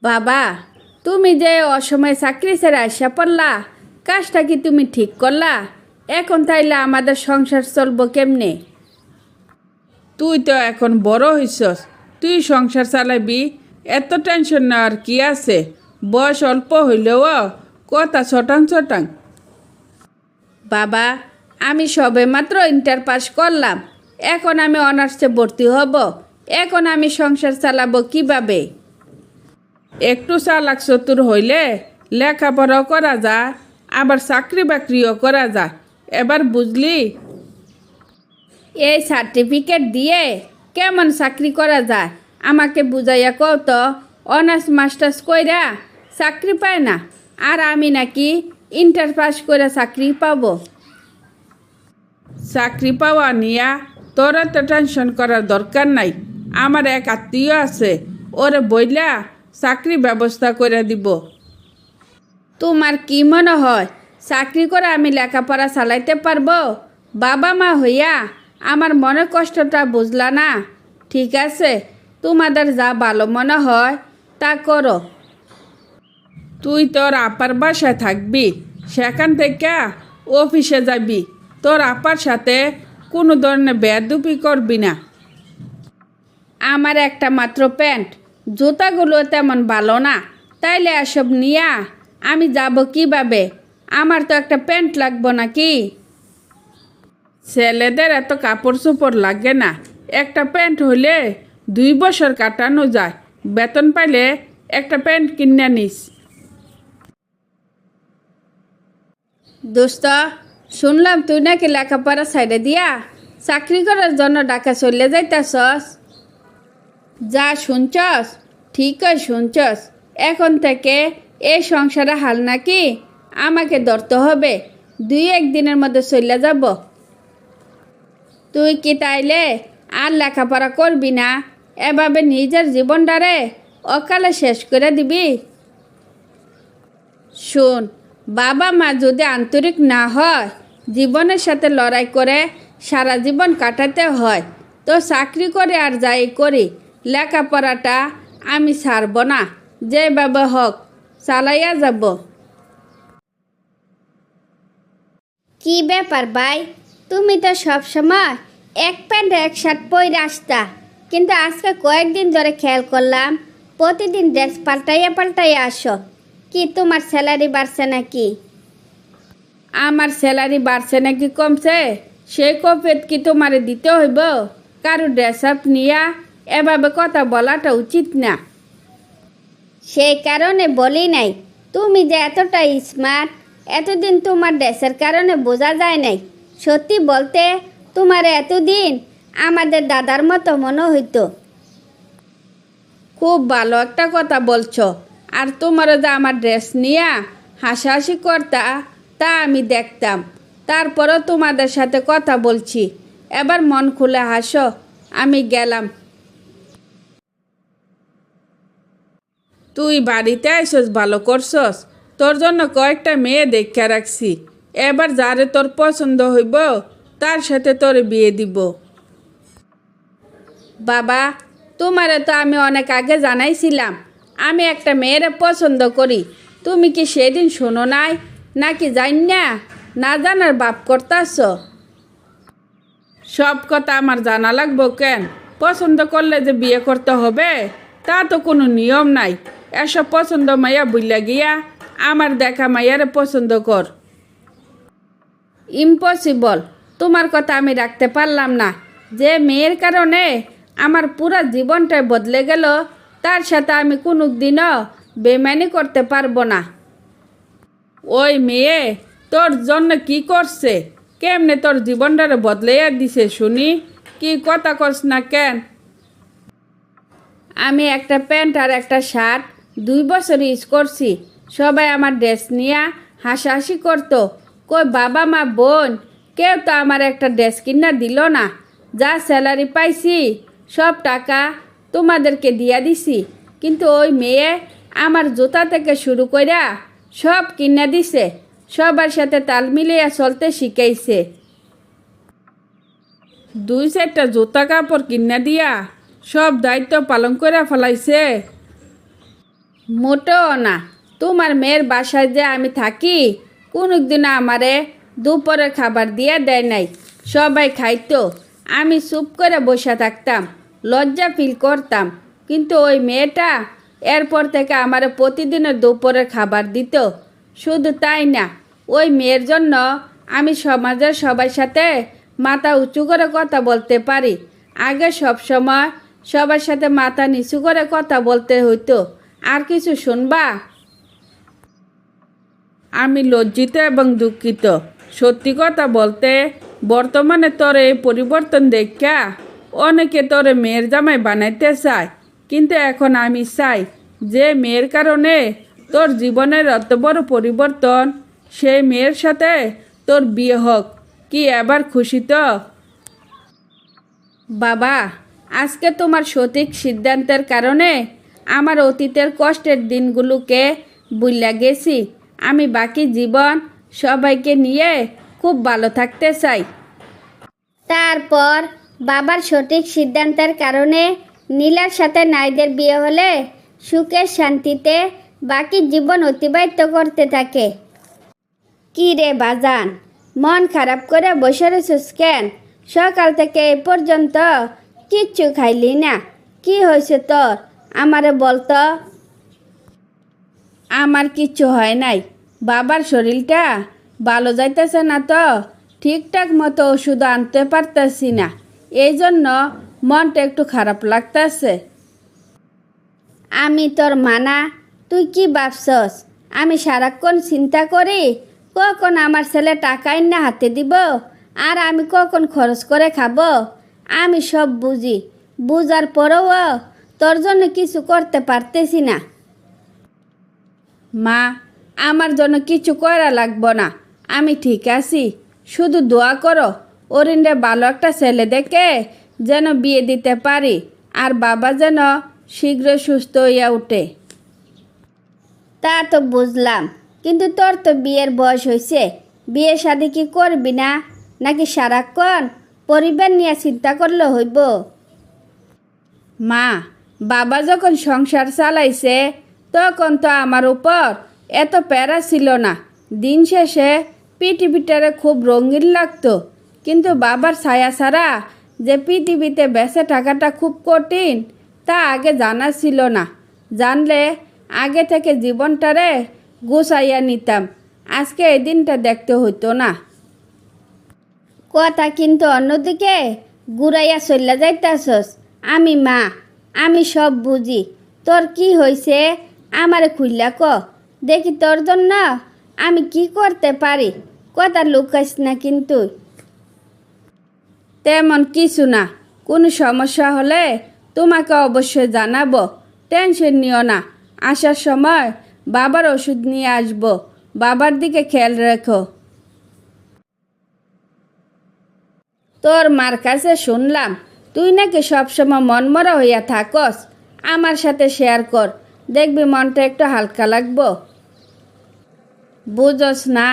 বাবা, তুমি যে অসময়ে চাকরি ছেড়ে আসা পড়লা, কাজটা কি তুমি ঠিক করলা? এখন তাইলে আমাদের সংসার চলবো কেমনে? তুই তো এখন বড় হইছস, তুই সংসার চালাবি, এত টেনশন নেওয়ার কি আছে? বয়স অল্প হইলেও কথা ছটাং ছটাং। বাবা, আমি সবে মাত্র ইন্টার পাস করলাম, এখন আমি অনার্সে ভর্তি হব। এখন আমি সংসার চালাবো কিভাবে? একটু চালাক চতুর হইলে লেখাপড়াও করা যায়, আবার চাকরি বাকরিও করা যায়। এবার বুঝলি? এই সার্টিফিকেট দিয়ে কেমন চাকরি করা যায় আমাকে বুঝাইয়া কও তো। অনার্স মাস্টার্স কইরা চাকরি পায় না, আর আমি নাকি ইন্টার পাস করে চাকরি পাবো। চাকরি পাওয়া নিয়া তোর এত টেনশন করার দরকার নাই। আমার এক আত্মীয় আছে, ওরে বইলা চাকরি ব্যবস্থা করে দিব। তোমার কি মনে হয় চাকরি করে আমি লেখাপড়া চালাইতে পারবো? বাবা মা হইয়া আমার মনের কষ্টটা বুঝলা না? ঠিক আছে, তোমাদের যা ভালো মনে হয় তা করো। তুই তোর আপার বাসায় থাকবি, সেখান থেকে অফিসে যাবি। তোর আপার সাথে কোনো ধরনের বেয়াদবি করবি না। আমার একটা মাত্র প্যান্ট, জুতাগুলো তেমন ভালো না, তাইলে এসব নিয়া আমি যাব কিভাবে? আমার তো একটা প্যান্ট লাগবো নাকি? ছেলেদের এত কাপড় চোপড় লাগে না, একটা প্যান্ট হইলে 2 বছর কাটানো যায়। বেতন পাইলে একটা প্যান্ট কিনে নিস। দোস্ত, শুনলাম তুই নাকি লেখাপড়া সাইডে দিয়া চাকরি করার জন্য ঢাকা চলে যাইতাছস। যা শুনছস ঠিকই শুনছস। এখন থেকে এই সংসারে হাল নাকি আমাকে ধরতে হবে। 2-1 দিনের মধ্যে চলে যাব। তুই কি তাইলে আর লেখাপড়া করবি না? এভাবে নিজের জীবনটারে অকালে শেষ করে দিবি? শোন, বাবা মা যদি আন্তরিক না হয়, জীবনের সাথে লড়াই করে সারা জীবন কাটাতে হয়, তো চাকরি করে আর যাই করি, লেখাপড়াটা আমি ছাড়ব না। যেভাবে হোক চালাইয়া যাব। কি ব্যাপার ভাই, তুমি তো সব সময় এক প্যান্ট এক শার্ট পরে আসতা, কিন্তু আজকে কয়েকদিন ধরে খেয়াল করলাম প্রতিদিন ড্রেস পাল্টাইয়া পাল্টাইয়া আসো। কি তোমার স্যালারি বাড়ছে নাকি? আমার স্যালারি বাড়ছে নাকি কমছে সেই কফেত কি তোমারে দিতে হইব? কারো ড্রেস আপ নিয়া এভাবে কথা বলাটা উচিত না। সেই কারণে বলি নাই তুমি যে এতটা স্মার্ট, এতদিন তোমার ড্রেসের কারণে বোঝা যায় নাই। সত্যি বলতে তোমার এতদিন আমাদের দাদার মতো মনে হইতো। খুব ভালো একটা কথা বলছো। আর তোমারও যে আমার ড্রেস নিয়া হাসাহাসি করতা তা আমি দেখতাম, তারপরও তোমাদের সাথে কথা বলছি। এবার মন খুলে হাসো। আমি গেলাম। তুই বাড়িতে আইসস, ভালো করছস। তোর জন্য কয়েকটা মেয়ে দেখা রাখছি। এবার যারে তোর পছন্দ হইব তার সাথে তোর বিয়ে দিব। বাবা, তোমারে তো আমি অনেক আগে জানাইছিলাম আমি একটা মেয়েরে পছন্দ করি। তুমি কি সেদিন শোনো নাই, নাকি জান না জানার বাপ করতাছ? সব কথা আমার জানা লাগবো কেন? পছন্দ করলে যে বিয়ে করতে হবে তা তো কোনো নিয়ম নাই। এসব পছন্দ মাইয়া বুইলা গিয়া আমার দেখা মাইয়ারে পছন্দ কর। ইম্পসিবল। তোমার কথা আমি রাখতে পারলাম না। যে মেয়ের কারণে আমার পুরো জীবনটাই বদলে গেল, তার সাথে আমি কোনো দিনও বেমানি করতে পারবো না। ওই মেয়ে তোর জন্য কি করছে? কেমনে তোর জীবনটারে বদলাইয়া দিছে শুনি? কি কথা কস না কেন? আমি একটা প্যান্ট আর একটা শার্ট 2 বছর ইউজ করছি। সবাই আমার ড্রেস নিয়ে হাসাহাসি করতো। কই বাবা মা বোন কেউ তো আমার একটা ড্রেস কিনা দিল না। যা স্যালারি পাইছি সব টাকা তোমাদেরকে দিয়া দিছি, কিন্তু ওই মেয়ে আমার জুতা থেকে শুরু কইরা সব কিনা দিছে। সবার সাথে তাল মিলিয়ে চলতে শিখাইছে। 2-4টা জুতা কাপড় কিনা দিয়া সব দায়িত্ব পালন করে ফেলাইছে। মোটেও না। তোমার মেয়ের বাসায় যে আমি থাকি কোনোদিন আমারে দুপুরের খাবার দিয়ে দেয় নাই। সবাই খাইতো, আমি চুপ করে বসে থাকতাম, লজ্জা ফিল করতাম। কিন্তু ওই মেয়েটা এরপর থেকে আমারে প্রতিদিনের দুপুরের খাবার দিত। শুধু তাই না, ওই মেয়ের জন্য আমি সমাজের সবার সাথে মাথা উঁচু করে কথা বলতে পারি। আগে সব সময় সবার সাথে মাথা নিচু করে কথা বলতে হইতো। আর কিছু শুনবা? আমি লজ্জিত এবং দুঃখিত। সত্যি কথা বলতে বর্তমানে তোর এই পরিবর্তন দেখা অনেকে তোরে মেয়ের জামাই বানাইতে চায়, কিন্তু এখন আমি চাই যে মেয়ের কারণে তোর জীবনের এত বড় পরিবর্তন, সেই মেয়ের সাথে তোর বিয়ে হোক। কি এবার খুশি তো? বাবা, আজকে তোমার সঠিক সিদ্ধান্তের কারণে আমার অতীতের কষ্টের দিনগুলোকে ভুইলা গেছি। আমি বাকি জীবন সবাইকে নিয়ে খুব ভালো থাকতে চাই। তারপর বাবার সঠিক সিদ্ধান্তের কারণে নীলার সাথে নাইদের বিয়ে হলে সুখে শান্তিতে বাকি জীবন অতিবাহিত করতে থাকে। কি রে বাজান, মন খারাপ করে বসে রয়েছিস কেন? সকাল থেকে এ পর্যন্ত কিচ্ছু খাইলি না, কি হয়েছে তোর? আমারে বলতো। আমার কিচ্ছু হয় নাই। বাবার শরীরটা ভালো যাইতেছে না তো, ঠিকঠাক মতো ওষুধ আনতে পারতেছি না, এই জন্য মনটা একটু খারাপ লাগতেছে। আমি তোর মানা, তুই কি ভাবছস আমি সারাক্ষণ চিন্তা করি কখন আমার ছেলে টাকা না হাতে দিব আর আমি কখন খরচ করে খাবো? আমি সব বুঝি, বুঝার পরেও তোর জন্য কিছু করতে পারতেছি না। মা, আমার জন্য কিছু করা লাগবো না, আমি ঠিক আছি। শুধু দোয়া করো অরিন্দে ভালো একটা ছেলে দেখে যেন বিয়ে দিতে পারি, আর বাবা যেন শীঘ্র সুস্থ হইয়া উঠে। তা তো বুঝলাম, কিন্তু তোর তো বিয়ের বয়স হয়েছে, বিয়ে শাদি কি করবি না, নাকি সারাক্ষণ পরিবার নিয়ে চিন্তা করলে হইব? মা, বাবা যখন সংসার চালাইছে তখন তো আমার উপর এত প্যারা ছিল না। দিন শেষে পৃথিবীটারে খুব রঙিন লাগতো, কিন্তু বাবার ছায়া ছাড়া যে পৃথিবীতে বেঁচে থাকাটা খুব কঠিন তা আগে জানা ছিল না। জানলে আগে থেকে জীবনটারে গুছাইয়া নিতাম, আজকে এই দিনটা দেখতে হইতো না। কথা কিন্তু অন্যদিকে ঘুরাইয়া চল্লা যাইতাছস। আমি মা, আমি সব বুঝি। তোর কি হয়েছে আমারে খুললা ক, দেখি তোর জন্য আমি কি করতে পারি। কথা লুকাইস না কিন্তু। তেমন কিছু না, কোনো সমস্যা হলে তোমাকে অবশ্যই জানাবো, টেনশন নিও না। আসার সময় বাবার ওষুধ নিয়ে আসবো, বাবার দিকে খেয়াল রেখো। তোর মার কাছে শুনলাম তুই নাকি সবসময় মনমরা হইয়া থাকস, আমার সাথে শেয়ার কর, দেখবি মনটা একটু হালকা লাগবো। বুঝস না,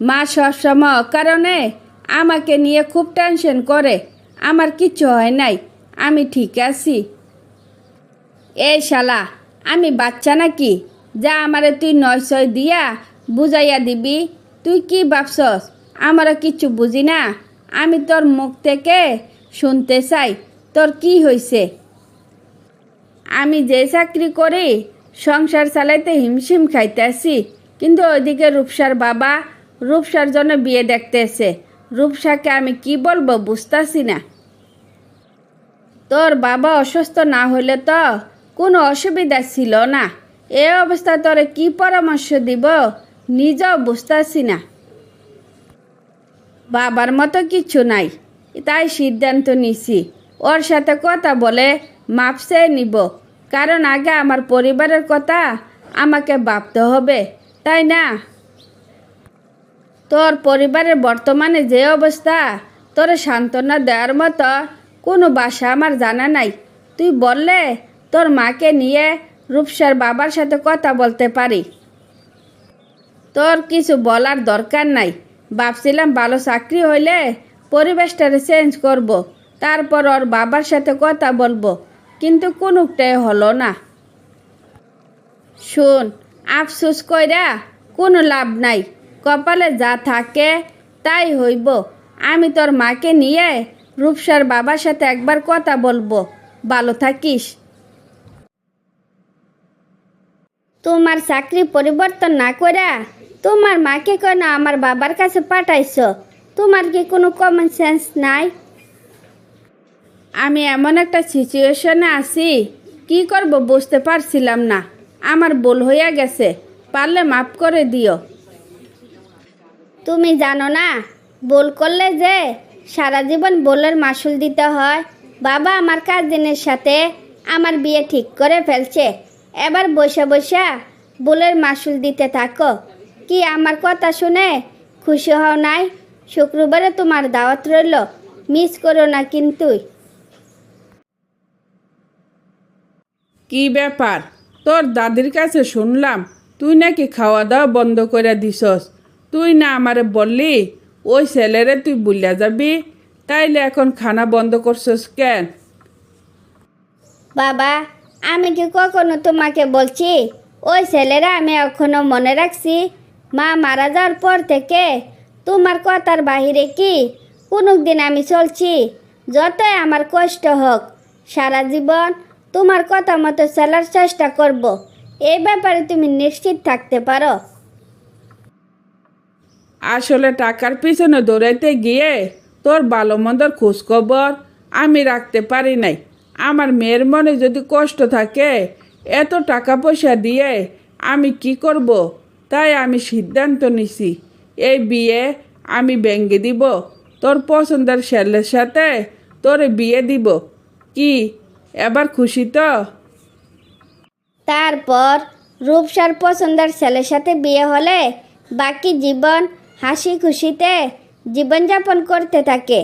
মা সবসময় অকারণে আমাকে নিয়ে খুব টেনশন করে। আমার কিচ্ছু হয় নাই, আমি ঠিক আছি। এই শালা, আমি বাচ্চা নাকি যা আমারে তুই 900 দিয়া বুঝাইয়া দিবি? তুই কি ভাবছস আমারও কিচ্ছু বুঝি না? আমি তোর মুখ থেকে শুনতে চাই তোর কি হয়েছে। আমি যে চাকরি করি সংসার চালাইতে হিমশিম খাইতেছি, কিন্তু ওইদিকে রূপসার বাবা রূপসার জন্য বিয়ে দেখতেছে। রূপসাকে আমি কি বলবো বুঝতেছি না। তোর বাবা অসুস্থ না হলে তো কোনো অসুবিধা ছিল না, এ অবস্থা তোরে কি পরামর্শ দিব নিজেও বুঝতেছি না। বাবার মতো কিছু নাই, তাই সিদ্ধান্ত নিছি ওর সাথে কথা বলে মাপ চেয়ে নিব, কারণ আগে আমার পরিবারের কথা আমাকে ভাবতে হবে, তাই না? তোর পরিবারের বর্তমানে যে অবস্থা, তোর সান্ত্বনা দেওয়ার মতো কোনো ভাষা আমার জানা নাই। তুই বললে তোর মাকে নিয়ে রূপসার বাবার সাথে কথা বলতে পারি। তোর কিছু বলার দরকার নাই। ভাবছিলাম ভালো চাকরি হইলে পরিবেশটারে চেঞ্জ করব, তারপর ওর বাবার সাথে কথা বলবো, কিন্তু কোনোটাই হলো না। শোন, আফসোস কইরা কোনো লাভ নাই, কপালে যা থাকে তাই হইব। আমি তোর মাকে নিয়ে রূপসার বাবার সাথে একবার কথা বলবো। ভালো থাকিস। তোমার চাকরি পরিবর্তন না কইরা তোমার মাকে কেন আমার বাবার কাছে পাঠাইছো? তোমার কি কোনো কমন সেন্স নাই? আমি এমন একটা সিচুয়েশনে আছি, কি করব বুঝতে পারছিলাম না। আমার ভুল হইয়া গেছে, পারলে মাফ করে দিও। তুমি জানো না, ভুল করলে যে সারা জীবন ভুলের মাসুল দিতে হয়। বাবা আমার কাজিনের সাথে আমার বিয়ে ঠিক করে ফেলছে, এবার বসে বসে ভুলের মাসুল দিতে থাকো। কি আমার কথা শুনে খুশি হও নাই? শুক্রবারে তোমার দাওয়াত রইল, মিস করো না কিন্তু। কি ব্যাপার, তোর দাদির কাছে শুনলাম তুই নাকি খাওয়া দাওয়া বন্ধ করে দিছস। তুই না আমারে বললি ওই ছেলেরে তুই বুলিয়া যাবি, তাইলে এখন খানা বন্ধ করছস কেন? বাবা, আমি কি কখনো তোমাকে বলছি ওই ছেলেরা আমি এখনো মনে রাখছি? মা মারা যাওয়ার পর থেকে তোমার কথার বাহিরে কি কোনো দিন আমি চলছি? যতই আমার কষ্ট হোক, সারা জীবন তোমার কথা মতো চলার চেষ্টা করব। এই ব্যাপারে তুমি নিশ্চিত থাকতে পারো। আসলে টাকার পিছনে দৌড়াইতে গিয়ে তোর ভালো মন্দর খোঁজখবর আমি রাখতে পারি নাই। আমার মেয়ের মনে যদি কষ্ট থাকে, এত টাকা পয়সা দিয়ে আমি কি করব? তাই আমি সিদ্ধান্ত নিছি, এই বিয়ে আমি ভেঙে দিব। তোর পছন্দের ছেলের সাথে তোরে বিয়ে দিব। কি এবার খুশি তো? তারপর রূপসার পছন্দের ছেলের সাথে বিয়ে হলে বাকি জীবন হাসি খুশিতে জীবনযাপন করতে থাকে।